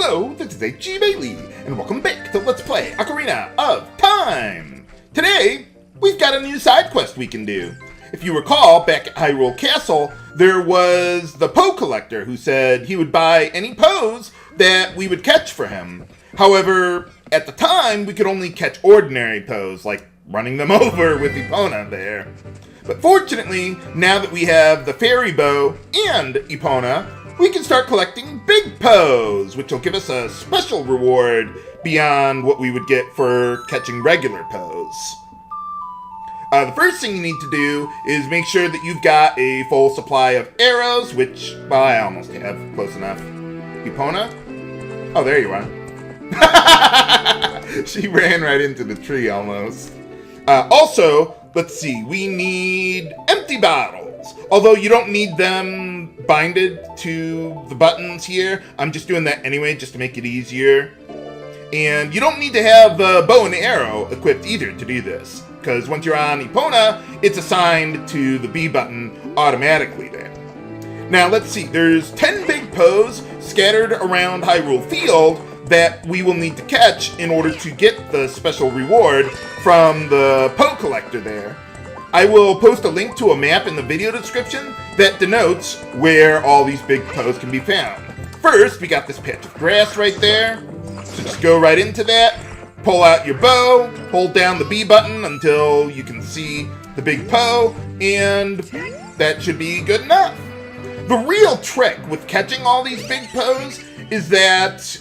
Hello, this is H.G. Bailey, and welcome back to Let's Play Ocarina of Time! Today, we've got a new side quest we can do. If you recall, back at Hyrule Castle, there was the Poe Collector who said he would buy any Poes that we would catch for him. However, at the time, we could only catch ordinary Poes, like running them over with Epona there. But fortunately, now that we have the Fairy Bow and Epona, we can start collecting Big Poes, which will give us a special reward beyond what we would get for catching regular Poes. The first thing you need to do is make sure that you've got a full supply of arrows, which, well, I almost have, close enough. Epona? Oh, there you are. She ran right into the tree almost. Also, let's see, we need empty bottles. Although you don't need them binded to the buttons here. I'm just doing that anyway, just to make it easier. And you don't need to have the bow and arrow equipped either to do this, because once you're on Epona, it's assigned to the B button automatically there. Now, let's see, there's 10 Big Poes scattered around Hyrule Field that we will need to catch in order to get the special reward from the Poe Collector there. I will post a link to a map in the video description that denotes where all these Big Poes can be found. First, we got this patch of grass right there, so just go right into that, pull out your bow, hold down the B button until you can see the Big Poe, and that should be good enough. The real trick with catching all these Big Poes is that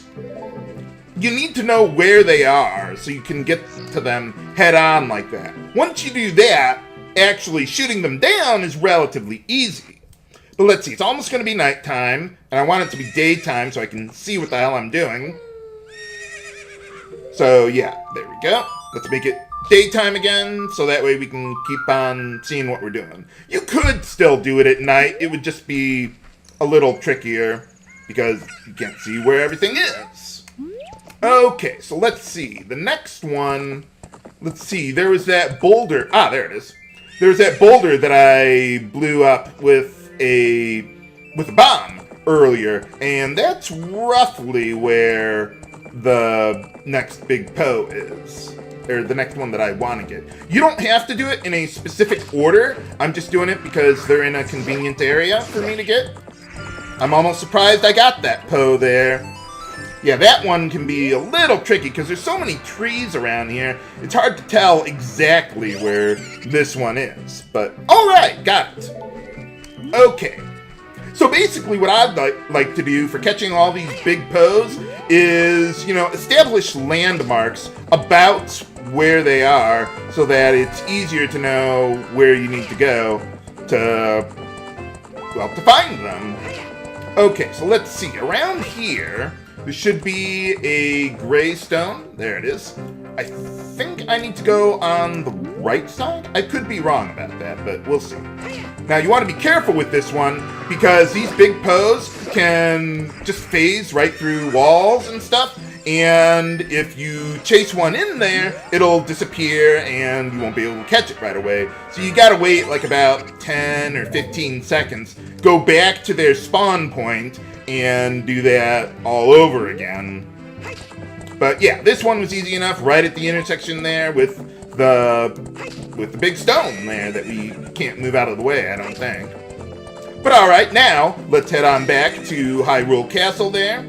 you need to know where they are so you can get to them head on like that. Once you do that, actually shooting them down is relatively easy. But let's see, it's almost going to be nighttime, and I want it to be daytime so I can see what the hell I'm doing. So yeah, there we go. Let's make it daytime again, so that way we can keep on seeing what we're doing. You could still do it at night, it would just be a little trickier, because you can't see where everything is. Okay, so let's see. The next one, let's see, there was that boulder. Ah, there it is. There's that boulder that I blew up with a bomb earlier, and that's roughly where the next Big Poe is. Or the next one that I want to get. You don't have to do it in a specific order. I'm just doing it because they're in a convenient area for me to get. I'm almost surprised I got that Poe there. Yeah, that one can be a little tricky because there's so many trees around here. It's hard to tell exactly where this one is. But, alright, got it. Okay. So basically what I'd like to do for catching all these Big Poes is, establish landmarks about where they are so that it's easier to know where you need to go to find them. Okay, so let's see. Around here, there should be a gray stone. There it is. I think I need to go on the right side? I could be wrong about that, but we'll see. Now, you want to be careful with this one, because these Big Poes can just phase right through walls and stuff, and if you chase one in there, it'll disappear, and you won't be able to catch it right away. So you gotta wait like about 10 or 15 seconds, go back to their spawn point, and do that all over again. But yeah, this one was easy enough right at the intersection there with the big stone there that we can't move out of the way, I don't think. But alright, now let's head on back to Hyrule Castle there.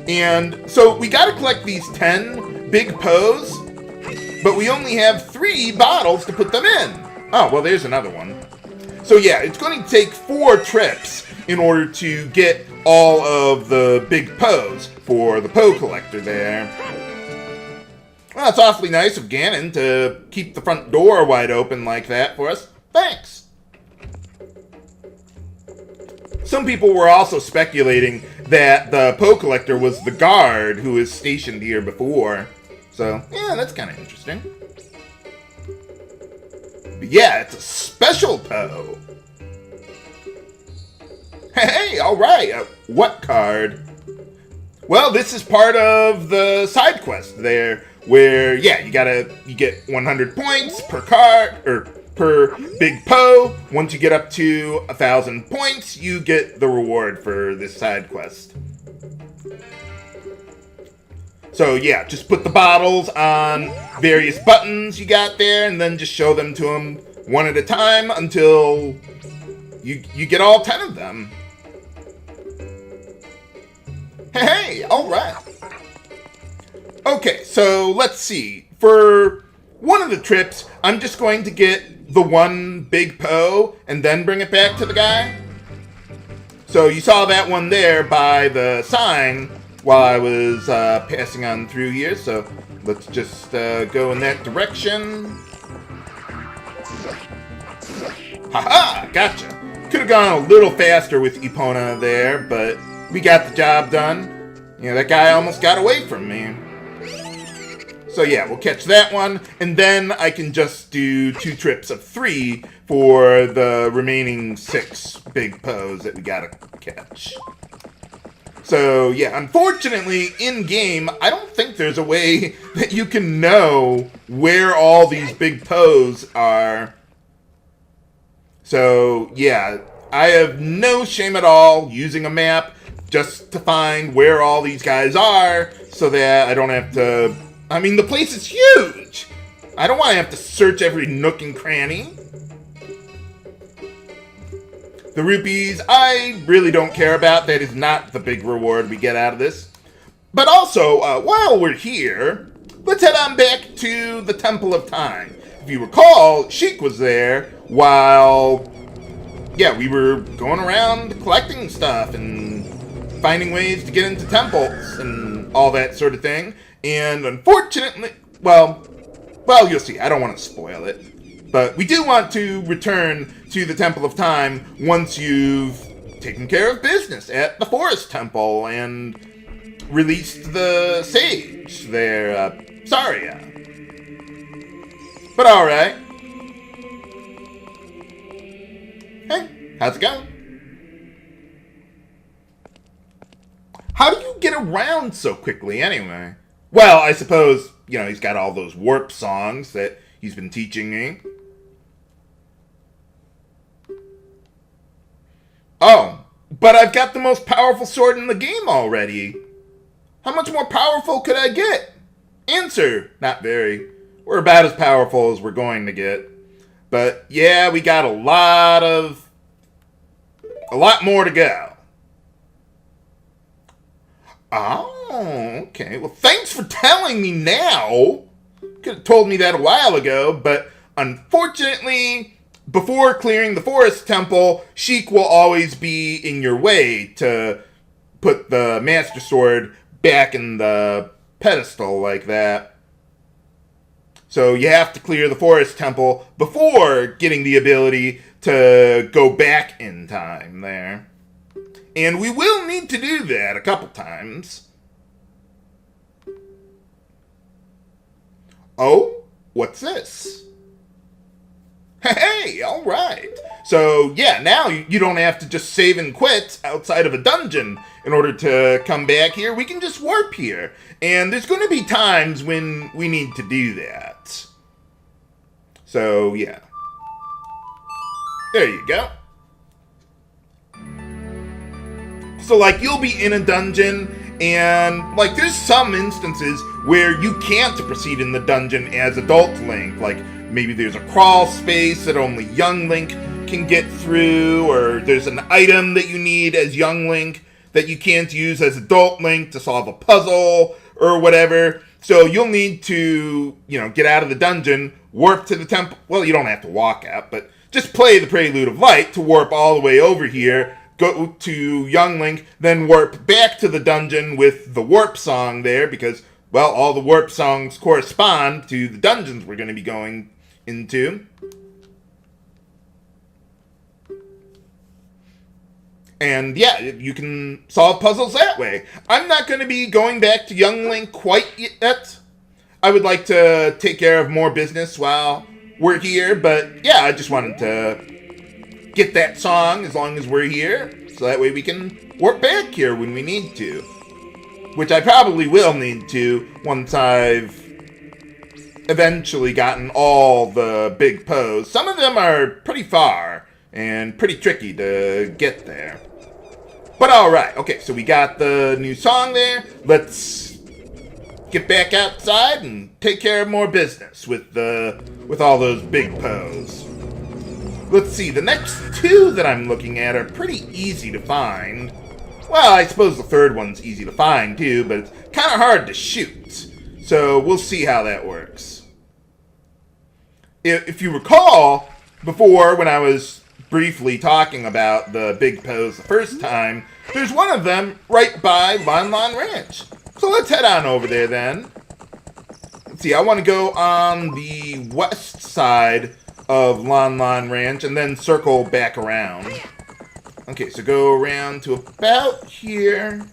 And so we gotta collect these 10 Big Poes, but we only have 3 bottles to put them in. Oh, well, there's another one. So yeah, it's going to take 4 trips in order to get all of the Big Poes for the Poe Collector there. Well, it's awfully nice of Ganon to keep the front door wide open like that for us. Thanks! Some people were also speculating that the Poe Collector was the guard who was stationed here before. So, yeah, that's kind of interesting. But yeah, it's a special Poe. Hey, alright, what card? Well, this is part of the side quest there, where, yeah, you get 100 points per card, or per Big Poe. Once you get up to 1,000 points, you get the reward for this side quest. So yeah, just put the bottles on various buttons you got there, and then just show them to them one at a time until you get all 10 of them. Hey, alright. Okay, so let's see. For one of the trips, I'm just going to get the one Big Poe and then bring it back to the guy. So you saw that one there by the sign while I was passing on through here, so let's just go in that direction. Haha, gotcha. Could have gone a little faster with Epona there, but we got the job done. You know, that guy almost got away from me. So yeah, we'll catch that one, and then I can just do 2 trips of 3 for the remaining 6 Big Poes that we gotta catch. So yeah, unfortunately, in-game, I don't think there's a way that you can know where all these Big Poes are. So yeah, I have no shame at all using a map just to find where all these guys are so that I don't have to... I mean, the place is huge! I don't want to have to search every nook and cranny. The rupees, I really don't care about. That is not the big reward we get out of this. But also, while we're here, let's head on back to the Temple of Time. If you recall, Sheik was there while, yeah, we were going around collecting stuff and finding ways to get into temples and all that sort of thing. And unfortunately, well, you'll see. I don't want to spoil it. But we do want to return to the Temple of Time once you've taken care of business at the Forest Temple and released the sage there, Saria. But alright. Hey, how's it going? How do you get around so quickly anyway? Well, I suppose, you know, he's got all those warp songs that he's been teaching me. Oh, but I've got the most powerful sword in the game already. How much more powerful could I get? Answer, not very. We're about as powerful as we're going to get. But yeah, we got a lot more to go. Oh, okay. Well, thanks for telling me now. Could have told me that a while ago, but unfortunately, before clearing the Forest Temple, Sheik will always be in your way to put the Master Sword back in the pedestal like that. So you have to clear the Forest Temple before getting the ability to go back in time there. And we will need to do that a couple times. Oh, what's this? Hey, alright. So, yeah, now you don't have to just save and quit outside of a dungeon in order to come back here. We can just warp here. And there's going to be times when we need to do that. So, yeah. There you go. So, like, you'll be in a dungeon, and, like, there's some instances where you can't proceed in the dungeon as adult Link. Like, maybe there's a crawl space that only young Link can get through, or there's an item that you need as young Link that you can't use as adult Link to solve a puzzle, or whatever. So you'll need to, you know, get out of the dungeon, warp to the temple. Well, you don't have to walk out, but just play the Prelude of Light to warp all the way over here, go to young Link, then warp back to the dungeon with the warp song there, because, well, all the warp songs correspond to the dungeons we're going to be going into. And yeah, you can solve puzzles that way. I'm not going to be going back to young Link quite yet. I would like to take care of more business while we're here, but yeah, I just wanted to get that song as long as we're here, so that way we can warp back here when we need to. Which I probably will need to once I've eventually gotten all the Big Poes. Some of them are pretty far and pretty tricky to get there. But alright, okay, so we got the new song there. Let's get back outside and take care of more business with all those Big Poes. Let's see, the next two that I'm looking at are pretty easy to find. Well, I suppose the third one's easy to find too, but it's kind of hard to shoot. So we'll see how that works. If you recall, before when I was briefly talking about the Big Poes the first time, there's one of them right by Lon Lon Ranch. So let's head on over there then. Let's see, I want to go on the west side of Lon Lon Ranch and then circle back around. Okay, so go around to about here,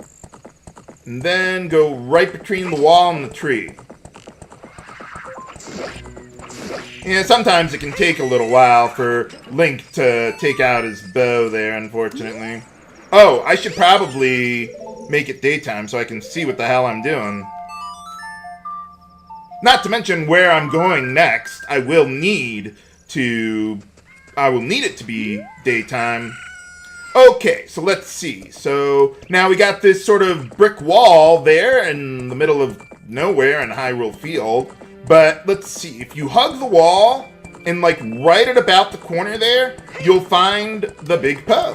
and then go right between the wall and the tree. Yeah, sometimes it can take a little while for Link to take out his bow there, unfortunately. Oh, I should probably make it daytime so I can see what the hell I'm doing. Not to mention where I'm going next, I will need it to be daytime. Okay, so let's see. So now we got this sort of brick wall there in the middle of nowhere in Hyrule Field. But let's see, if you hug the wall and like right at about the corner there, you'll find the Big Poe.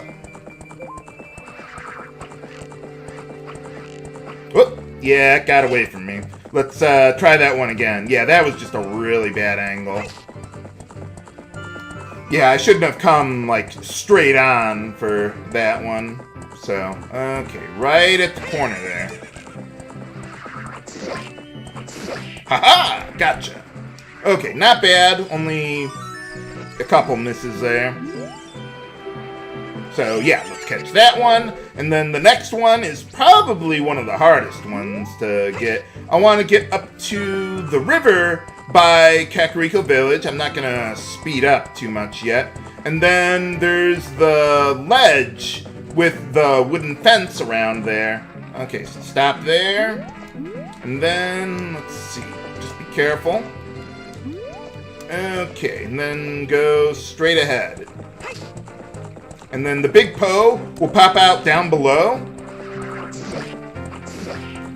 Whoop, yeah, it got away from me. Let's try that one again. Yeah, that was just a really bad angle. Yeah, I shouldn't have come like straight on for that one. So, okay, right at the corner there. Haha! Gotcha. Okay, not bad. Only a couple misses there. So, yeah, let's catch that one. And then the next one is probably one of the hardest ones to get. I want to get up to the river by Kakariko Village. I'm not going to speed up too much yet. And then there's the ledge with the wooden fence around there. Okay, so stop there. And then, let's see, just be careful. Okay, and then go straight ahead. And then the Big Poe will pop out down below.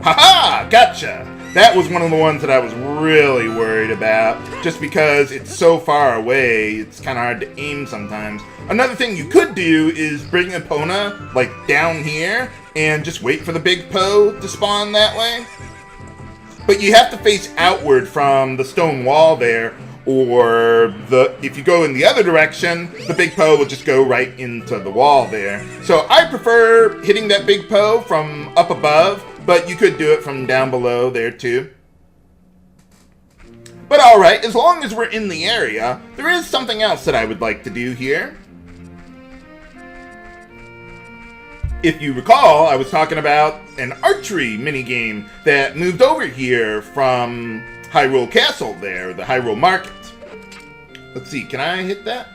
Haha! Gotcha! That was one of the ones that I was really worried about, just because it's so far away, it's kind of hard to aim sometimes. Another thing you could do is bring Epona, like, down here, and just wait for the Big Poe to spawn that way. But you have to face outward from the stone wall there, or if you go in the other direction, the Big Poe will just go right into the wall there. So I prefer hitting that Big Poe from up above, but you could do it from down below there too. But alright, as long as we're in the area, there is something else that I would like to do here. If you recall, I was talking about an archery minigame that moved over here from Hyrule Castle there, the Hyrule Market. Let's see, can I hit that?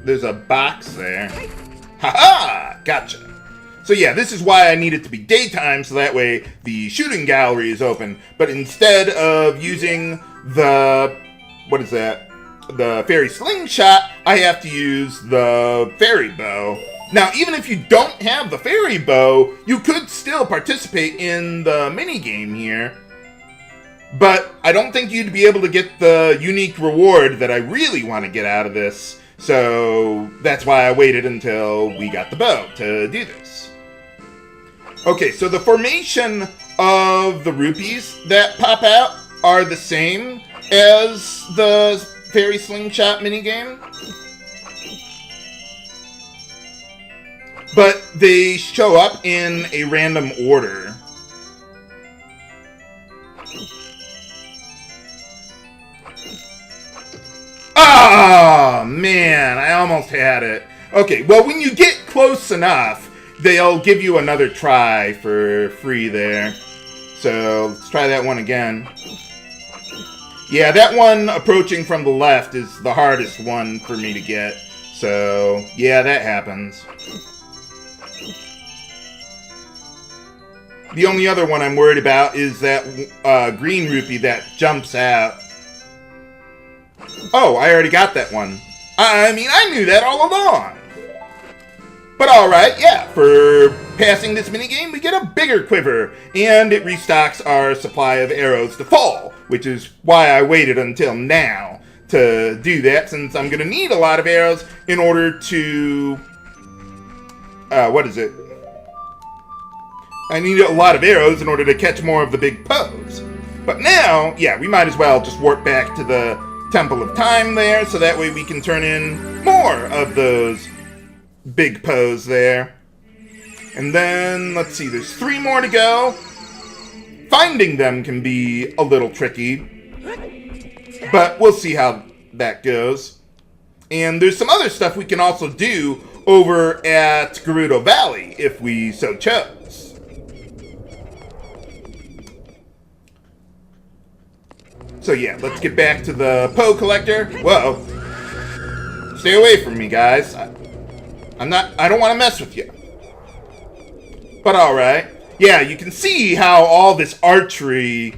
There's a box there. Haha! Gotcha. So yeah, this is why I need it to be daytime, so that way the shooting gallery is open. But instead of using the, what is that? The fairy slingshot, I have to use the fairy bow. Now, even if you don't have the fairy bow, you could still participate in the minigame here. But I don't think you'd be able to get the unique reward that I really want to get out of this. So that's why I waited until we got the bow to do this. Okay, so the formation of the rupees that pop out are the same as the fairy slingshot minigame, but they show up in a random order. Ah, man, I almost had it. Okay, well, when you get close enough, they'll give you another try for free there. So let's try that one again. Yeah, that one approaching from the left is the hardest one for me to get. So, yeah, that happens. The only other one I'm worried about is that green rupee that jumps out. Oh, I already got that one. I mean, I knew that all along. But alright, yeah, for passing this minigame, we get a bigger quiver, and it restocks our supply of arrows to full, which is why I waited until now to do that, since I'm going to need a lot of arrows in order to... what is it? I need a lot of arrows in order to catch more of the Big Poes. But now, yeah, we might as well just warp back to the Temple of Time there, so that way we can turn in more of those Big Poes there. And then, let's see, there's 3 more to go. Finding them can be a little tricky, but we'll see how that goes. And there's some other stuff we can also do over at Gerudo Valley, if we so chose. So yeah, let's get back to the Poe Collector. Whoa. Stay away from me, guys. I don't want to mess with you. But alright. Yeah, you can see how all these archery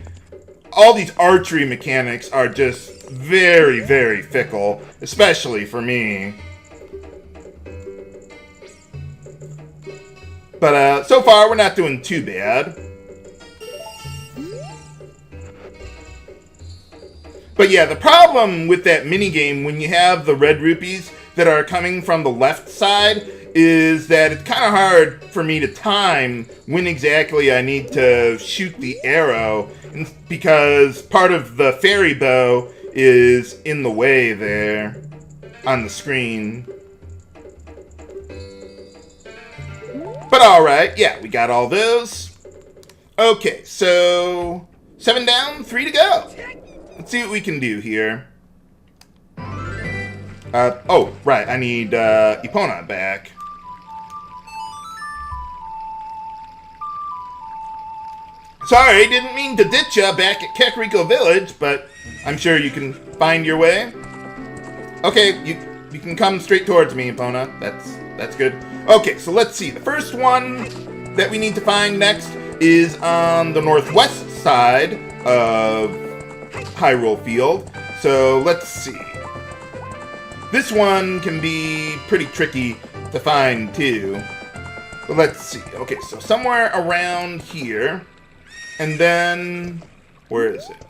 mechanics are just very, very fickle, especially for me. But so far, we're not doing too bad. But yeah, the problem with that minigame when you have the red rupees that are coming from the left side is that it's kind of hard for me to time when exactly I need to shoot the arrow, because part of the fairy bow is in the way there on the screen. But alright, yeah, we got all those. Okay, so 7 down, 3 to go. Let's see what we can do here. Oh, right, I need Epona back. Sorry, didn't mean to ditch ya back at Kakariko Village, but I'm sure you can find your way. Okay, you can come straight towards me, Epona. That's good. Okay, so let's see. The first one that we need to find next is on the northwest side of Hyrule Field. So let's see. This one can be pretty tricky to find too. But let's see. Okay, so somewhere around here. And then, where is it?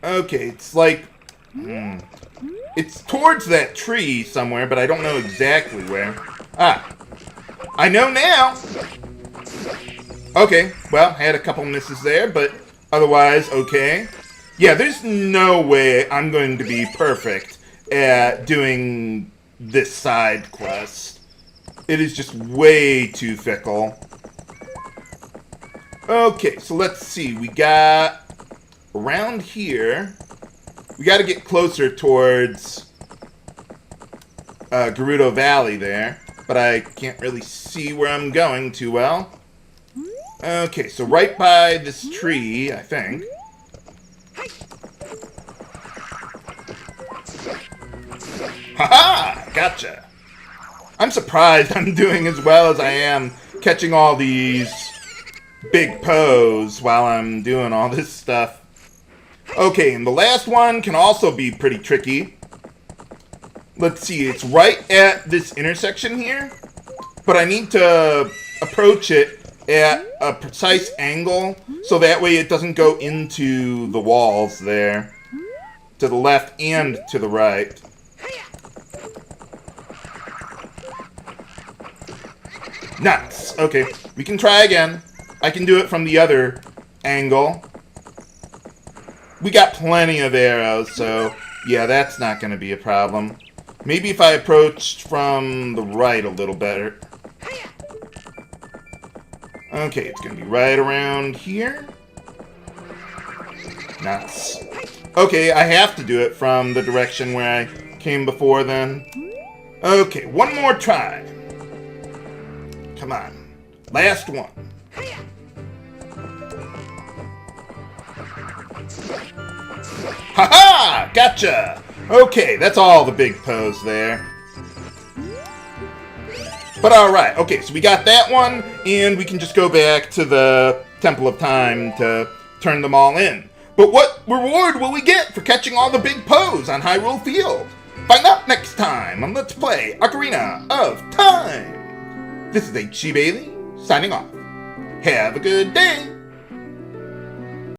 Okay, it's like, it's towards that tree somewhere, but I don't know exactly where. Ah, I know now. Okay, well, I had a couple misses there, but otherwise, okay. Yeah, there's no way I'm going to be perfect at doing this side quest. It is just way too fickle. Okay, so let's see. We got around here. We got to get closer towards Gerudo Valley there, but I can't really see where I'm going too well. Okay, so right by this tree, I think. Haha! Gotcha! I'm surprised I'm doing as well as I am catching all these Big Poes while I'm doing all this stuff. Okay, and the last one can also be pretty tricky. Let's see, it's right at this intersection here, but I need to approach it at a precise angle so that way it doesn't go into the walls there, to the left and to the right. Nuts. Okay, we can try again. I can do it from the other angle. We got plenty of arrows, so yeah, that's not going to be a problem. Maybe if I approached from the right a little better. Okay, it's going to be right around here. Nuts. Okay, I have to do it from the direction where I came before then. Okay, one more try. Come on. Last one. Haha! Gotcha! Okay, that's all the Big Poes there. But alright, okay, so we got that one, and we can just go back to the Temple of Time to turn them all in. But what reward will we get for catching all the Big Poes on Hyrule Field? Find out next time on Let's Play Ocarina of Time! This is H.C. Bailey, signing off. Have a good day!